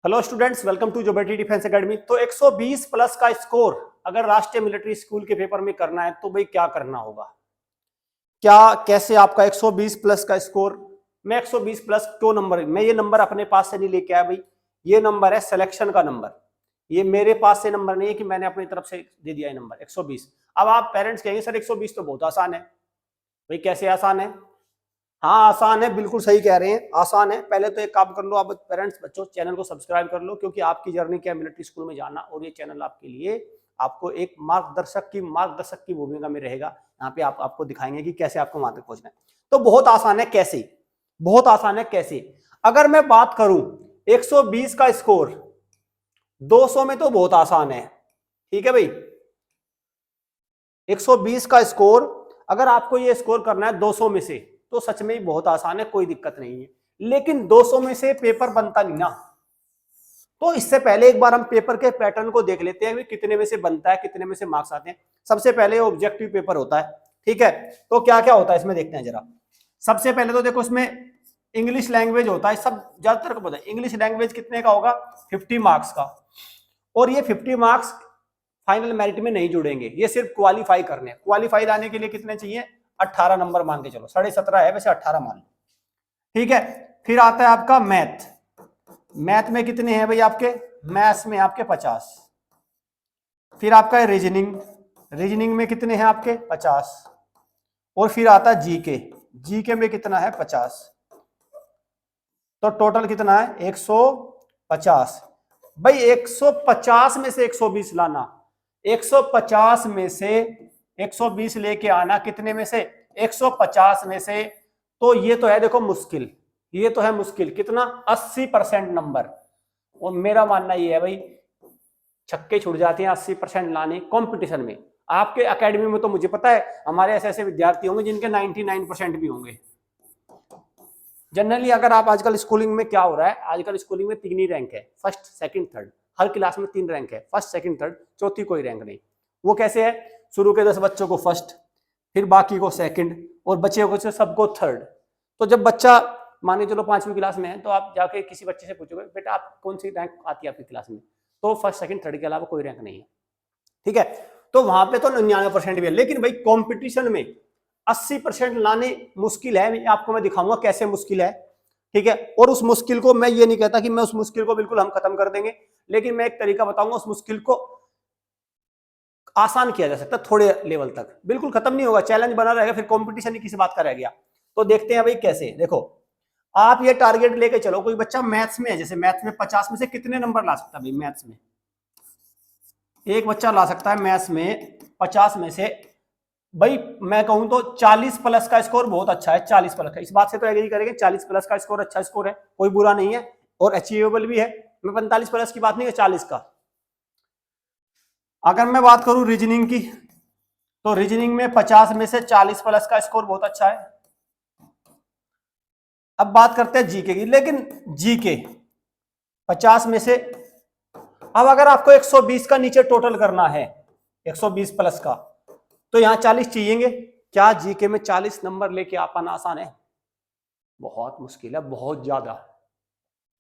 Hello students, welcome to जोबेटी defence academy. तो 120 plus का स्कोर अगर राष्ट्रीय मिलिट्री स्कूल के पेपर में करना है तो भाई क्या करना होगा, क्या कैसे आपका 120 प्लस का स्कोर। मैं 120 प्लस क्यों नंबर, मैं ये नंबर अपने पास से नहीं लेके आया भाई, ये नंबर है सिलेक्शन का नंबर। ये मेरे पास से नंबर नहीं है कि मैंने अपनी तरफ से दे दिया ये नंबर 120। अब आप पेरेंट्स कहेंगे सर 120 तो बहुत आसान है। भाई कैसे आसान है? हाँ आसान है, बिल्कुल सही कह रहे हैं, आसान है। पहले तो एक काम कर लो, आप पेरेंट्स बच्चों चैनल को सब्सक्राइब कर लो, क्योंकि आपकी जर्नी क्या है मिलिट्री स्कूल में जाना, और ये चैनल आपके लिए आपको एक मार्गदर्शक की भूमिका में रहेगा। यहाँ पे आपको दिखाएंगे कि कैसे आपको वहां तक पहुंचना है। तो बहुत आसान है कैसे, बहुत आसान है कैसे। अगर मैं बात करूं 120 का स्कोर 200 में तो बहुत आसान है, ठीक है भाई। 120 का स्कोर अगर आपको ये स्कोर करना है 200 में से तो सच में ही बहुत आसान है, कोई दिक्कत नहीं है। लेकिन 200 में से पेपर बनता नहीं ना, तो इससे पहले एक बार हम पेपर के पैटर्न को देख लेते हैं, कितने में से बनता है, कितने में से मार्क्स आते हैं। सबसे पहले ऑब्जेक्टिव पेपर होता है, ठीक है। तो क्या क्या होता है इसमें देखते हैं जरा। सबसे पहले तो देखो इसमें इंग्लिश लैंग्वेज होता है, सब ज्यादातर को पता है। इंग्लिश लैंग्वेज कितने का होगा? 50 मार्क्स का। और ये 50 मार्क्स फाइनल मेरिट में नहीं जुड़ेंगे, ये सिर्फ क्वालिफाई करने हैं। क्वालिफाई लाने के लिए कितने चाहिए? 18 नंबर मान के चलो, 17.5 है वैसे, 18 मान लो, ठीक है। फिर आता है आपका मैथ। मैथ में कितने हैं भाई आपके? मैथ्स में आपके 50। फिर आपका है रीजनिंग। रीजनिंग में कितने हैं आपके? 50। और फिर आता है जीके। जीके में कितना है? 50। तो टोटल कितना है? 150। भाई 150 में से 120 लाना, 150 में से 120 लेके आना, कितने में से? 150 में से। तो ये तो है देखो मुश्किल, ये तो है मुश्किल। कितना? 80% नंबर। और मेरा मानना ये है भाई छक्के छूट जाते हैं 80% लाने कंपटीशन में। आपके एकेडमी में तो मुझे पता है हमारे ऐसे ऐसे विद्यार्थी होंगे जिनके 99% भी होंगे। जनरली अगर आप आजकल स्कूलिंग में क्या हो रहा है, आजकल स्कूलिंग में 3 ही रैंक है, फर्स्ट सेकंड थर्ड। हर क्लास में 3 रैंक है, फर्स्ट सेकंड थर्ड, चौथी कोई रैंक नहीं। वो कैसे है? शुरू के 10 बच्चों को फर्स्ट, फिर बाकी को सेकंड, और बच्चे को सबको थर्ड। तो जब बच्चा मान के चलो 5वीं क्लास में है, तो आप जाके किसी बच्चे से पूछोगे बेटा आप कौन सी रैंक आती है आपकी क्लास में, तो फर्स्ट सेकंड थर्ड के अलावा कोई रैंक नहीं है, ठीक है। तो वहां पे तो 99% भी है। लेकिन भाई कॉम्पिटिशन में 80% लाने मुश्किल है, आपको मैं दिखाऊंगा कैसे मुश्किल है, ठीक है। और उस मुश्किल को मैं ये नहीं कहता कि मैं उस मुश्किल को बिल्कुल हम खत्म कर देंगे, लेकिन मैं एक तरीका बताऊंगा उस मुश्किल को आसान किया जा सकता है थोड़े लेवल तक। बिल्कुल खत्म नहीं होगा, चैलेंज बना रहेगा, फिर कंपटीशन ही किसी बात का रह गया। तो देखते हैं भाई कैसे। देखो आप ये टारगेट लेके चलो, कोई बच्चा मैथ्स में है, जैसे मैथ्स में 50 में से कितने नंबर ला सकता है भाई? मैथ्स में एक बच्चा ला सकता है मैथ्स में 50 में से, भाई मैं कहूं तो 40 प्लस का स्कोर बहुत अच्छा है। 40 प्लस का, इस बात से तो एग्री करेंगे, 40 प्लस का स्कोर अच्छा स्कोर है, कोई बुरा नहीं है और अचीवेबल भी है। मैं 45 प्लस की बात नहीं है, 40 का। अगर मैं बात करूं रीजनिंग की, तो रीजनिंग में 50 में से 40 प्लस का स्कोर बहुत अच्छा है। अब बात करते हैं जीके की, लेकिन जीके 50 में से, अब अगर आपको 120 का नीचे टोटल करना है, 120 प्लस का, तो यहां 40 चाहिएंगे। क्या जीके में 40 नंबर लेके आ पाना आसान है? बहुत मुश्किल है, बहुत ज्यादा,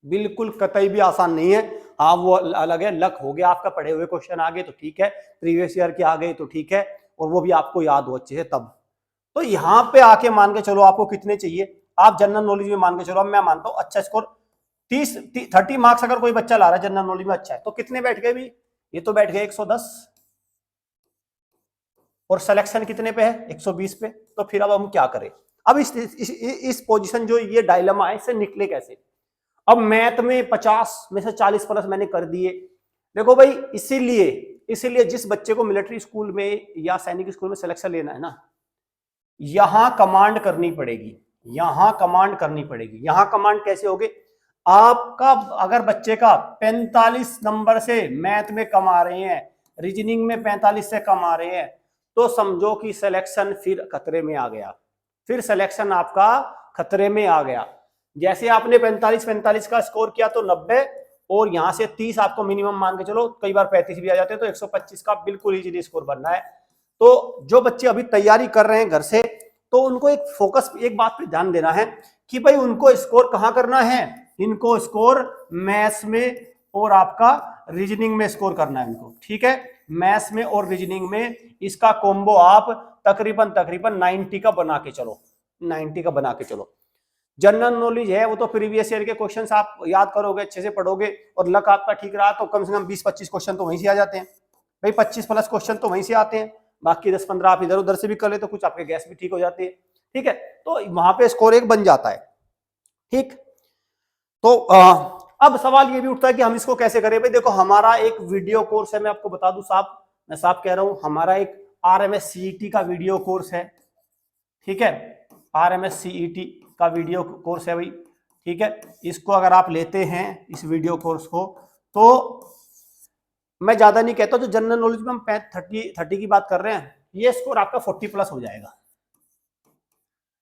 बिल्कुल कतई भी आसान नहीं है। हाँ वो अलग है, लक हो गया आपका, पढ़े हुए क्वेश्चन आ गए तो ठीक है, प्रीवियस ईयर के आ गए तो ठीक है, और वो भी आपको याद हो अच्छे से तब। तो यहाँ पे आके मान के चलो आपको कितने चाहिए, आप जनरल नॉलेज में मान के चलो। मैं मानता हूँ अच्छा स्कोर 30 मार्क्स अगर कोई बच्चा ला रहा है जनरल नॉलेज में अच्छा है, तो कितने बैठ गए भी? ये तो बैठ गए 110। और सिलेक्शन कितने पे है? 120 पे। तो फिर अब हम क्या करें? अब इस पोजीशन जो ये डायलेमा है, इससे निकले कैसे? अब मैथ में 50 में से 40 प्लस मैंने कर दिए। देखो भाई इसीलिए इसीलिए जिस बच्चे को मिलिट्री स्कूल में या सैनिक स्कूल में सिलेक्शन लेना है ना, यहां कमांड करनी पड़ेगी, यहां कमांड करनी पड़ेगी। यहां कमांड कैसे होगी? आपका अगर बच्चे का 45 नंबर से मैथ में कम आ रहे हैं, रीजनिंग में 45 से कम आ रहे हैं, तो समझो कि सिलेक्शन फिर खतरे में आ गया, फिर सिलेक्शन आपका खतरे में आ गया। जैसे आपने 45 का स्कोर किया तो 90, और यहां से 30 आपको मिनिमम मान के चलो, कई बार 35 भी आ जाते हैं, तो 125 का बिल्कुल इजीली स्कोर बनना है। तो जो बच्चे अभी तैयारी कर रहे हैं घर से, तो उनको एक फोकस, एक बात पे ध्यान देना है कि भाई उनको स्कोर कहां करना है? इनको स्कोर मैथ्स में और आपका रीजनिंग में स्कोर करना है इनको, ठीक है। मैथ्स में और रीजनिंग में इसका कॉम्बो आप तकरीबन 90 का बना के चलो, 90 का बना के चलो। जनरल नॉलेज है वो तो प्रीवियस ईयर के क्वेश्चंस आप याद करोगे, अच्छे से पढ़ोगे, और लक आपका ठीक रहा तो कम से कम 20-25 क्वेश्चन तो वहीं से आ जाते हैं भाई, 25 प्लस क्वेश्चन तो वहीं से आते हैं। बाकी 10-15 आप इधर उधर से भी कर ले तो कुछ आपके गैस भी ठीक हो जाती है, ठीक है। तो वहां पे स्कोर एक बन जाता है, ठीक। तो अब सवाल ये भी उठता है कि हम इसको कैसे करें। भाई देखो, हमारा एक वीडियो कोर्स है, मैं आपको बता दूं साहब, मैं साफ कह रहा हूं, हमारा एक RMS CET का वीडियो कोर्स है, ठीक है। RMS CET का वीडियो कोर्स है भाई, ठीक है। इसको अगर आप लेते हैं इस वीडियो कोर्स को, तो मैं ज्यादा नहीं कहता, जो जनरल नॉलेज में हम 30 की बात कर रहे हैं, ये स्कोर आपका 40 प्लस हो जाएगा,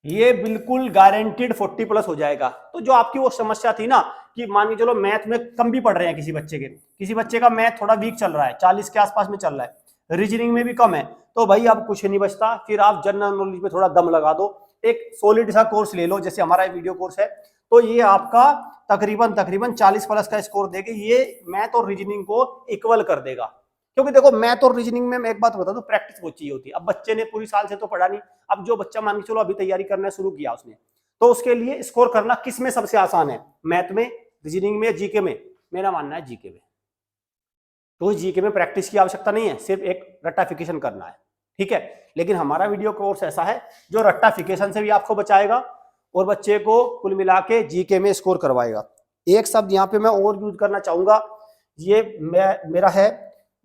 ये बिल्कुल गारंटीड 40 प्लस हो जाएगा। तो जो आपकी वो समस्या थी ना कि मान के चलो मैथ में कम भी पढ़ रहे हैं किसी बच्चे का मैथ थोड़ा वीक चल रहा है, 40 के आसपास में चल रहा है, रीजनिंग में भी कम है, तो भाई अब कुछ नहीं बचता, फिर आप जनरल नॉलेज में थोड़ा दम लगा दो, एक सॉलिड सा कोर्स ले लो, जैसे हमारा वीडियो कोर्स है, तो ये आपका तकरीबन 40 प्लस का स्कोर देके ये मैथ और रीजनिंग को इक्वल कर देगा। क्योंकि देखो, मैथ और रीजनिंग में मैं एक बात बता दूं, प्रैक्टिस बहुत चाहिए होती है। अब बच्चे ने पूरी साल से तो पढ़ा नहीं, अब जो बच्चा मान के चलो अभी तैयारी करना शुरू किया उसने, तो उसके लिए स्कोर करना किस में सबसे आसान है, मैथ में, रीजनिंग में, जीके में? मेरा मानना है जीके में। तो जीके में प्रैक्टिस की आवश्यकता नहीं है, सिर्फ एक रट्टाफिकेशन करना है, ठीक है। लेकिन हमारा वीडियो कोर्स ऐसा है जो रट्टाफिकेशन से भी आपको बचाएगा और बच्चे को कुल मिला के जीके में स्कोर करवाएगा। एक शब्द यहाँ पे मैं और यूज करना चाहूंगा, ये मेरा है,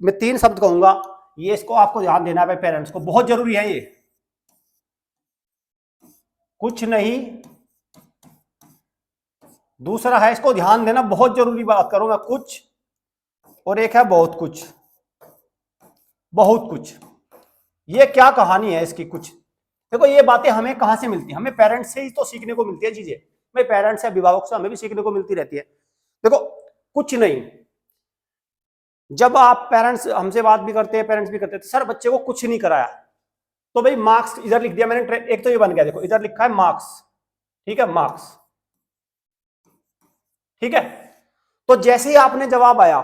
मैं 3 शब्द कहूंगा, ये इसको आपको ध्यान देना है पेरेंट्स को, बहुत जरूरी है ये। कुछ नहीं, दूसरा है इसको ध्यान देना, बहुत जरूरी बात करूं मैं, कुछ, और एक है बहुत कुछ। बहुत कुछ, ये क्या कहानी है इसकी? कुछ देखो, ये बातें हमें कहां से मिलती है? हमें पेरेंट्स से ही तो सीखने को मिलती है चीजें भाई, पेरेंट्स से, अभिभावक से हमें भी सीखने को मिलती रहती है। देखो, कुछ नहीं, जब आप पेरेंट्स हमसे बात भी करते हैं, पेरेंट्स भी करते हैं, सर बच्चे को कुछ नहीं कराया, तो भाई मार्क्स इधर लिख दिया मैंने, एक तो ये बन गया, देखो इधर लिखा है मार्क्स, ठीक है, मार्क्स, ठीक है। तो जैसे ही आपने जवाब आया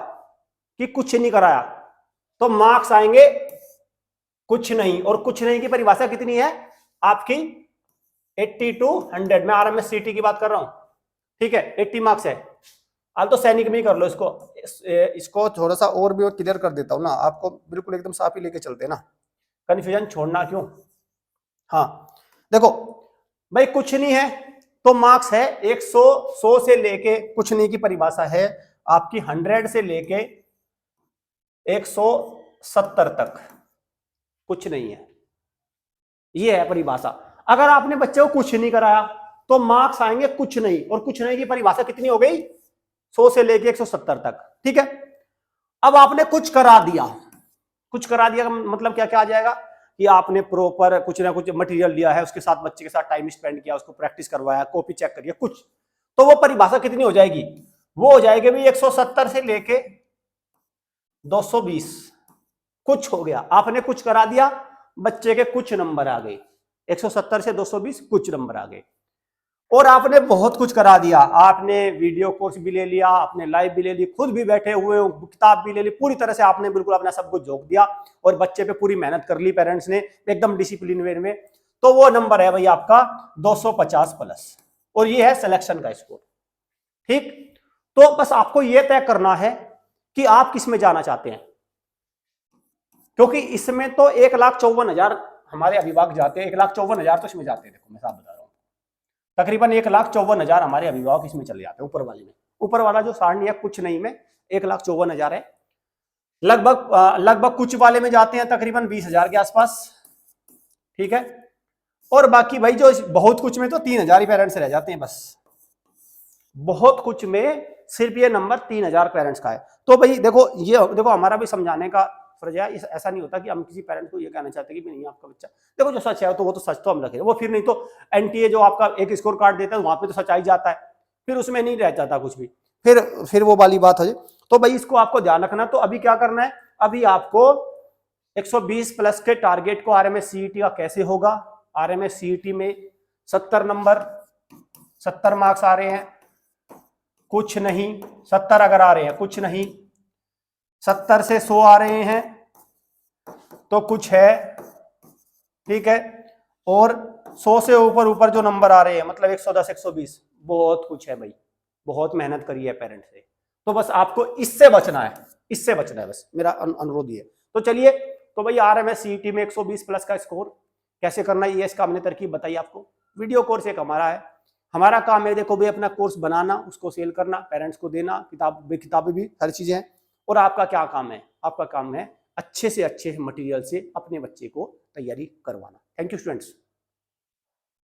कि कुछ नहीं कराया, तो मार्क्स आएंगे कुछ नहीं, और कुछ नहीं की परिभाषा कितनी है आपकी? 80 to 100, मैं RMS CET की बात कर रहा हूं, ठीक है, 80 मार्क्स है। अब तो सैनिक में ही कर लो इसको, इसको थोड़ा सा और भी क्लियर कर देता हूं ना आपको, बिल्कुल एकदम साफ ही लेके चलते हैं ना, कंफ्यूजन छोड़ना क्यों। हाँ देखो भाई, कुछ नहीं है तो मार्क्स है 100 से लेके, कुछ नहीं की परिभाषा है आपकी 100 से लेके 170 तक, कुछ नहीं है, ये है परिभाषा। अगर आपने बच्चे को कुछ नहीं कराया तो मार्क्स आएंगे कुछ नहीं, और कुछ नहीं की परिभाषा कितनी हो गई? 100 से लेके 170 तक, ठीक है। अब आपने कुछ करा दिया, कुछ करा दिया मतलब क्या क्या आ जाएगा कि आपने प्रॉपर कुछ ना कुछ मटेरियल लिया है, उसके साथ बच्चे के साथ टाइम स्पेंड किया, उसको प्रैक्टिस करवाया, कॉपी चेक करिए कुछ, तो वो परिभाषा कितनी हो जाएगी? वो हो जाएगी भी 170 से लेके 220, कुछ हो गया। आपने कुछ करा दिया, बच्चे के कुछ नंबर आ गए, 170 से 220 कुछ नंबर आ गए। और आपने बहुत कुछ करा दिया, आपने वीडियो कोर्स भी ले लिया, आपने लाइव भी ले ली, खुद भी बैठे हुए हो, किताब भी ले ली, पूरी तरह से आपने बिल्कुल अपना सब कुछ झोंक दिया, और बच्चे पे पूरी मेहनत कर ली पेरेंट्स ने एकदम डिसिप्लिन वे में, तो वो नंबर है भाई आपका 250 प्लस, और ये है सिलेक्शन का स्कोर, ठीक। तो बस आपको ये तय करना है कि आप किस में जाना चाहते हैं, क्योंकि इसमें तो 1,54,000 हमारे अभिभावक जाते हैं, 1,54,000 तो इसमें जाते हैं। देखो मैं साफ बता रहा हूं, तकरीबन 1,54,000 हमारे अभिभावक इसमें चले जाते हैं, ऊपर वाले में। ऊपर वाला जो सारणी है कुछ नहीं में 1,54,000 है, लगभग कुछ वाले में जाते हैं तकरीबन 20,000 के आसपास, ठीक है। और बाकी भाई जो बहुत कुछ में तो 3,000 ही पेरेंट्स रह जाते हैं बस, बहुत कुछ में सिर्फ ये नंबर 3,000 पेरेंट्स का है। तो भाई देखो, ये देखो हमारा भी समझाने का फर्ज है, ऐसा नहीं होता कि हम किसी पेरेंट्स को ये कहना चाहते कि नहीं आपका बच्चा, देखो जो सच है तो वो तो सच तो हम रखें, वो फिर नहीं तो NTA जो आपका एक स्कोर कार्ड देता है वहां पे तो सच्चाई जाता है, फिर उसमें नहीं रह जाता कुछ भी, फिर वो वाली बात हो जाए। तो भाई इसको आपको ध्यान रखना। तो अभी क्या करना है, अभी आपको 120 प्लस के टारगेट को RMS CET का कैसे होगा, RMS CET में 70 नंबर, 70 मार्क्स आ रहे हैं, कुछ नहीं, 70 अगर आ रहे हैं कुछ नहीं, 70 से 100 आ रहे हैं तो कुछ है, ठीक है, और 100 से ऊपर ऊपर जो नंबर आ रहे हैं मतलब 110 120 बहुत कुछ है भाई, बहुत मेहनत करी है पेरेंट्स ने। तो बस आपको इससे बचना है, इससे बचना है, बस मेरा अनुरोध ये। तो चलिए, तो भाई आ रहा है मैं सीईटी में 120 प्लस का स्कोर कैसे करना है, ये इसका हमने तरकीब बताई आपको। वीडियो कोर्स एक हमारा है, हमारा काम है देखो भाई अपना कोर्स बनाना, उसको सेल करना, पेरेंट्स को देना, किताबें भी हर चीजें हैं। और आपका क्या काम है, आपका काम है अच्छे से अच्छे मटेरियल से अपने बच्चे को तैयारी करवाना। Thank you students.